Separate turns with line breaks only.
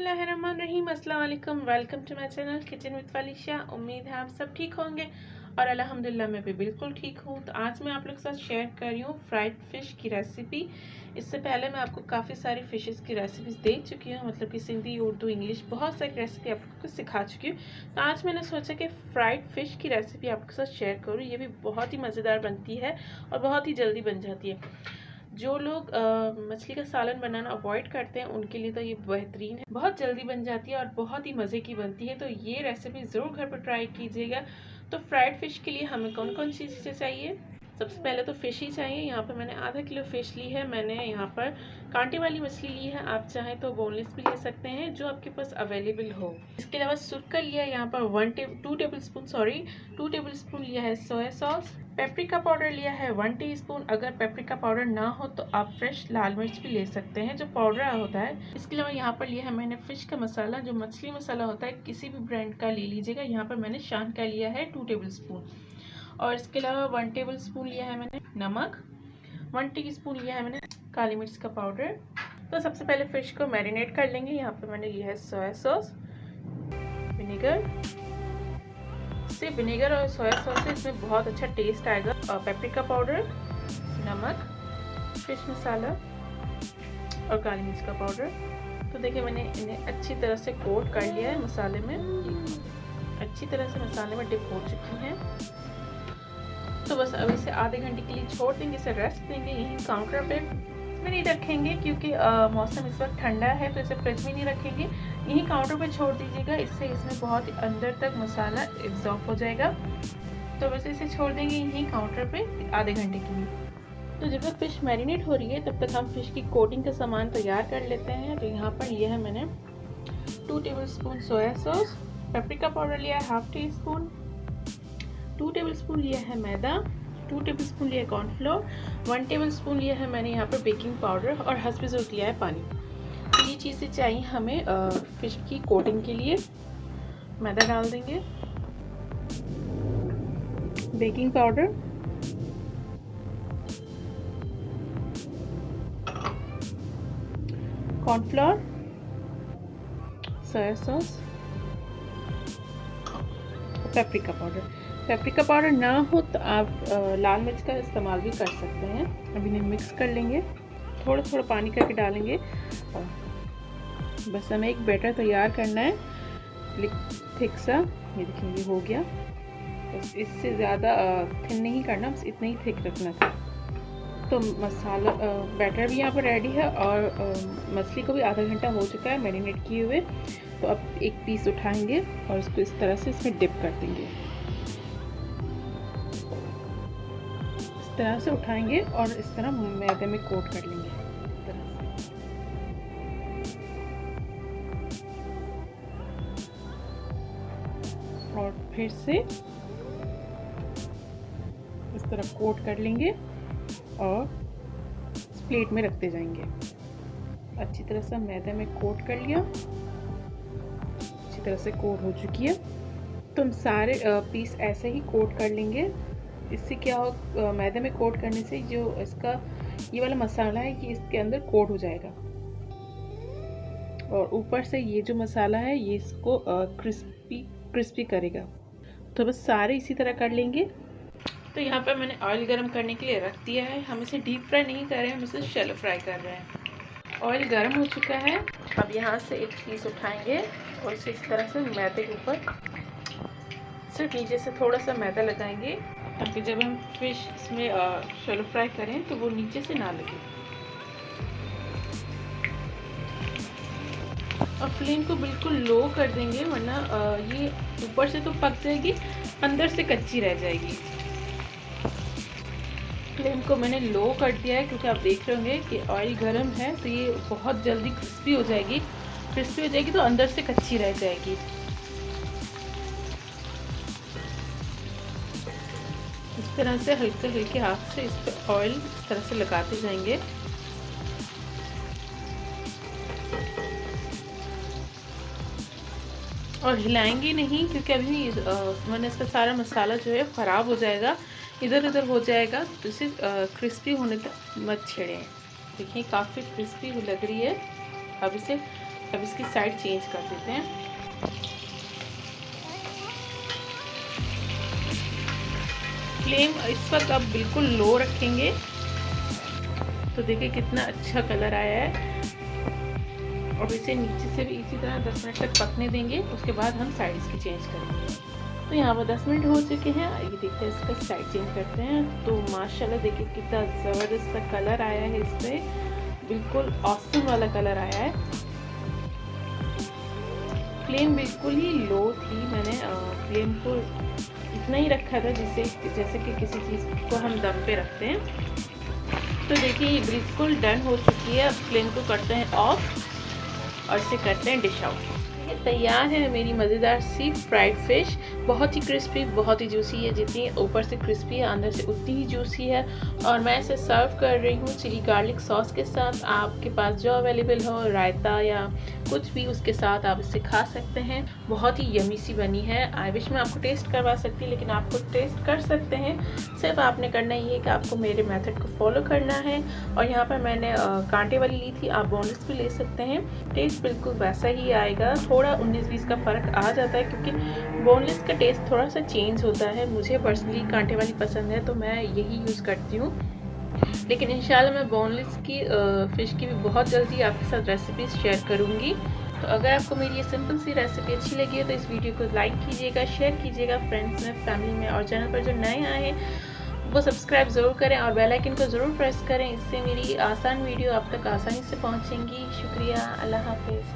बिस्मिल्लाहिर्रहमानिर्रहीम। अस्सलाम वालेकुम। Welcome to my channel kitchen with Falisha. उम्मीद है आप सब ठीक होंगे और अल्हम्दुलिल्लाह मैं भी बिल्कुल ठीक हूँ। तो आज मैं आप लोग के साथ शेयर कर रही हूँ फ्राइड फ़िश की रेसिपी। इससे पहले मैं आपको काफ़ी सारी फ़िशेस की रेसिपीज़ दे चुकी हूँ, मतलब कि सिंधी, उर्दू, इंग्लिश बहुत सारी रेसिपी आप लोग को सिखा चुकी हूँ। तो आज मैंने सोचा कि फ़्राइड फ़िश की रेसिपी आपके साथ शेयर करूँ। ये भी बहुत ही मज़ेदार बनती है और बहुत ही जल्दी बन जाती है। जो लोग मछली का सालन बनाना अवॉइड करते हैं उनके लिए तो ये बेहतरीन है, बहुत जल्दी बन जाती है और बहुत ही मज़े की बनती है। तो ये रेसिपी ज़रूर घर पर ट्राई कीजिएगा। तो फ्राइड फ़िश के लिए हमें कौन कौन सी चीज़ें चाहिए? सबसे पहले तो फ़िश ही चाहिए। यहाँ पर मैंने आधा किलो फ़िश ली है। मैंने यहाँ पर कांटे वाली मछली ली है, आप चाहें तो बोनलेस भी ले सकते हैं, जो आपके पास अवेलेबल हो। इसके अलावा सुरका लिया है यहाँ पर 2 टेबल स्पून लिया है सोया सॉस। पेपरिका पाउडर लिया है 1 टीस्पून। अगर पेपरिका पाउडर ना हो तो आप फ्रेश लाल मिर्च भी ले सकते हैं, जो पाउडर होता है। इसके अलावा यहाँ पर लिया है मैंने फ़िश का मसाला, जो मछली मसाला होता है, किसी भी ब्रांड का ले लीजिएगा। यहाँ पर मैंने शान का लिया है 2 टेबल स्पून। और इसके अलावा 1 टेबल स्पून लिया है मैंने नमक, 1 टीस्पून लिया है मैंने काली मिर्च का पाउडर। तो सबसे पहले फ़िश को मैरिनेट कर लेंगे। यहाँ पर मैंने लिया है सोया सॉस, विनेगर। सिर्फ विनेगर और सोया सॉस से इसमें बहुत अच्छा टेस्ट आएगा। और पेपरिका पाउडर, नमक, फिश मसाला और काली मिर्च का पाउडर। तो देखिए मैंने इन्हें अच्छी तरह से कोट कर लिया है मसाले में, अच्छी तरह से मसाले में डिप हो चुकी हैं। तो बस अब इसे आधे घंटे के लिए छोड़ देंगे, इसे रेस्ट देंगे। यहीं काउंटर पे में नहीं रखेंगे क्योंकि मौसम इस वक्त ठंडा है, तो इसे फ्रिज में नहीं रखेंगे, यहीं काउंटर पे छोड़ दीजिएगा। इससे इसमें बहुत ही अंदर तक मसाला एब्जॉर्ब हो जाएगा। तो बस इसे छोड़ देंगे यहीं काउंटर पे आधे घंटे के लिए। तो जब तक फ़िश मैरिनेट हो रही है तब तक हम फ़िश की कोटिंग का सामान तैयार कर लेते हैं। तो यहाँ पर लिया है मैंने 2 table spoon soya sauce, paprika powder लिया है 1/2 टीस्पून, 2 टेबल स्पून लिया है मैदा, 2 टेबल स्पून लिया है कॉर्नफ्लोर, 1 टेबल स्पून लिया है मैंने यहाँ पर बेकिंग पाउडर और हस्बे ज़रूरत लिया है पानी। तो ये चीज़ें चाहिए हमें फ़िश की कोटिंग के लिए। मैदा डाल देंगे, baking powder, cornflour, soya sauce, paprika powder. Paprika powder ना हो तो आप लाल मिर्च का इस्तेमाल भी कर सकते हैं। अब इन्हें मिक्स कर लेंगे, थोड़ा थोड़ा पानी करके डालेंगे। बस हमें एक बैटर तैयार करना है थिक सा। ये देखिए ये हो गया। बस इससे ज़्यादा थिन नहीं करना, बस इतना ही थिक रखना था। तो मसाला बैटर भी यहाँ पर रेडी है और मछली को भी आधा घंटा हो चुका है मैरिनेट किए हुए। तो अब एक पीस उठाएंगे और इसको इस तरह से इसमें डिप कर देंगे। इस तरह से उठाएंगे और इस तरह मैदे में कोट कर लेंगे इस तरह से। और फिर से इस तरह कोट कर लेंगे और इस प्लेट में रखते जाएंगे। अच्छी तरह से मैदे में कोट कर लिया, अच्छी तरह से कोट हो चुकी है। तो हम सारे पीस ऐसे ही कोट कर लेंगे। इससे क्या हो, मैदे में कोट करने से जो इसका ये वाला मसाला है ये इसके अंदर कोट हो जाएगा और ऊपर से ये जो मसाला है ये इसको क्रिस्पी करेगा। तो बस सारे इसी तरह कर लेंगे। तो यहाँ पर मैंने ऑयल गरम करने के लिए रख दिया है। हम इसे डीप फ्राई नहीं कर रहे हैं, हम इसे शैलो फ्राई कर रहे हैं। ऑयल गरम हो चुका है। अब यहाँ से एक पीस उठाएंगे और इसे इस तरह से मैदे के ऊपर सिर्फ नीचे से थोड़ा सा मैदा लगाएंगे, ताकि जब हम फिश इसमें शैलो फ्राई करें तो वो नीचे से ना लगे। और फ्लेम को बिल्कुल लो कर देंगे, वरना ये ऊपर से तो पक जाएगी, अंदर से कच्ची रह जाएगी। फ्लेम को मैंने लो कर दिया है क्योंकि आप देख रहे होंगे कि ऑयल गर्म है, तो ये बहुत जल्दी क्रिस्पी हो जाएगी। क्रिस्पी हो जाएगी तो अंदर से कच्ची रह जाएगी। इस तरह से हल्के हल्के हाथ से इस पर ऑयल इस तरह से लगाते जाएंगे। और हिलाएंगे नहीं क्योंकि अभी मैंने इसका सारा मसाला जो है ख़राब हो जाएगा, इधर उधर हो जाएगा। तो इसे क्रिस्पी होने तक मत छेड़ें। देखिए काफ़ी क्रिस्पी लग रही है। अब इसे अब इसकी साइड चेंज कर देते हैं। फ्लेम इस वक्त आप बिल्कुल लो रखेंगे तो देखिए कितना अच्छा कलर आया है। और इसे नीचे से भी इसी तरह 10 मिनट तक पकने देंगे। उसके बाद हम साइड इसकी चेंज करेंगे। तो यहाँ पर 10 मिनट हो चुके हैं। ये देखते हैं इसका साइड चेंज करते हैं। तो माशाल्लाह देखिए कितना ज़बरदस्त सा कलर आया है। इस पर बिल्कुल ऑसम वाला कलर आया है। फ्लेम बिल्कुल ही लो थी। मैंने फ्लेम को इतना ही रखा था जैसे कि किसी चीज़ को हम दम पे रखते हैं। तो देखिए ये बिल्कुल डन हो चुकी है। अब फ्लेम को करते हैं ऑफ और इसे करते हैं डिश आउट। ये तैयार है मेरी मज़ेदार सी फ्राइड फिश। बहुत ही क्रिस्पी, बहुत ही जूसी है। जितनी ऊपर से क्रिस्पी है अंदर से उतनी ही जूसी है। और मैं इसे सर्व कर रही हूँ चिली गार्लिक सॉस के साथ। आपके पास जो अवेलेबल हो, रायता या कुछ भी, उसके साथ आप इसे खा सकते हैं। बहुत ही यमी सी बनी है। आई विश मैं आपको टेस्ट करवा सकती, लेकिन आप खुद टेस्ट कर सकते हैं। सिर्फ आपने करना ये है कि आपको मेरे मेथड को फॉलो करना है। और यहाँ पर मैंने कांटे वाली ली थी, आप बोनलेस भी ले सकते हैं। टेस्ट बिल्कुल वैसा ही आएगा। थोड़ा 19-20 का फ़र्क आ जाता है क्योंकि बोनलेस का टेस्ट थोड़ा सा चेंज होता है। मुझे पर्सनली कांटे वाली पसंद है तो मैं यही यूज़ करती हूँ। लेकिन इंशाल्लाह मैं बोनलेस की फ़िश की भी बहुत जल्दी आपके साथ रेसिपीज़ शेयर करूँगी। तो अगर आपको मेरी ये सिंपल सी रेसिपी अच्छी लगी है तो इस वीडियो को लाइक कीजिएगा, शेयर कीजिएगा फ्रेंड्स में, फैमिली में। और चैनल पर जो नए आए हैं वो सब्सक्राइब ज़रूर करें और बेल आइकन को ज़रूर प्रेस करें। इससे मेरी आसान वीडियो आप तक आसानी से पहुँचेंगी। शुक्रिया। अल्लाह हाफिज़।